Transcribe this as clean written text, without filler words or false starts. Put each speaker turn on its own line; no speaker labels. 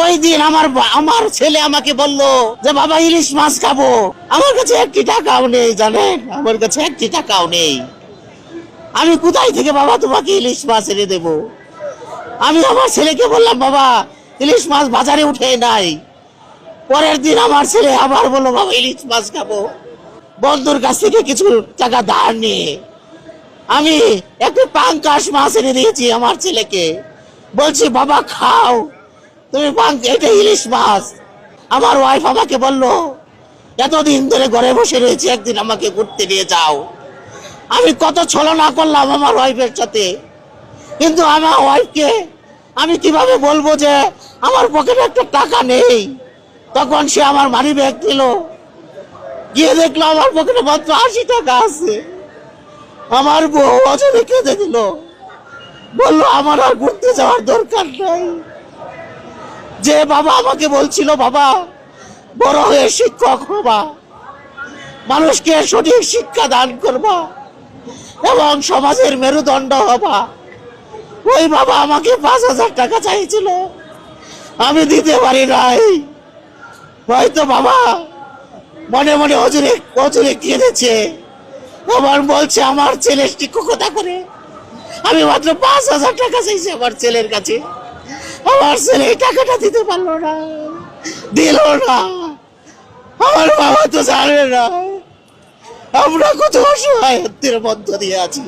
ওই দিন আমার ছেলে আমাকে বলল যে বাবা ইলিশ মাছ খাবো। আমার কাছে 1টি টাকাও নেই, জানেন, আমার কাছে 1টি টাকাও নেই। আমি কোথায় থেকে বাবা তোমাকে ইলিশ মাছ এনে দেব? আমি আমার ছেলেকে বললাম বাবা ইলিশ মাছ বাজারে উঠে নাই। পরের দিন আমার ছেলে আবার বললো বাবা ইলিশ মাছ খাবো। বন্ধুর কাছ থেকে কিছু টাকা ধার নিয়ে আমি একটু পাঙ্কাশ মাছ এনে দিয়েছি আমার ছেলেকে। বলছি বাবা খাও তুমি, এটা ইলিশ মাছ। আমার ওয়াইফ আমাকে বলল এতদিন ধরে ঘরে বসে রয়েছে, একদিন আমাকে ঘুরতে নিয়ে যাও। আমি কত ছলনা করলাম আমার ওয়াইফের সাথে, কিন্তু আমার ওয়াইফকে আমি কিভাবে বলবো যে আমার পকেটে একটা টাকা নেই? তখন সে আমার মানি ব্যাগ দিল, গিয়ে দেখলো আমার পকেটে মাত্র 80 টাকা আছে। আমার বউ অজরে কেঁদে দিল, বললো আমার আর ঘুরতে যাওয়ার দরকার নাই। যে বাবা আমাকে বলছিল বাবা বড় হয়ে শিক্ষক হবা, মানুষকে সঠিক শিক্ষা দান করবা এবং সমাজের মেরুদণ্ড হবা, ওই বাবা আমাকে 5,000 টাকা চাইছিল, আমি দিতে পারি নাই। হয়তো বাবা মনে মনে অজরে কেঁদেছে, আমার বলছে আমার ছেলে শিক্ষকতা করে। আমি মাত্র 5,000 টাকা চাইছি আমার ছেলের কাছে, আমার ছেলে এই টাকাটা দিতে পারলো না, দিল না। আমার বাবা তো জানে না আমরা কত অসহায়ত্বের মধ্য দিয়ে আছি।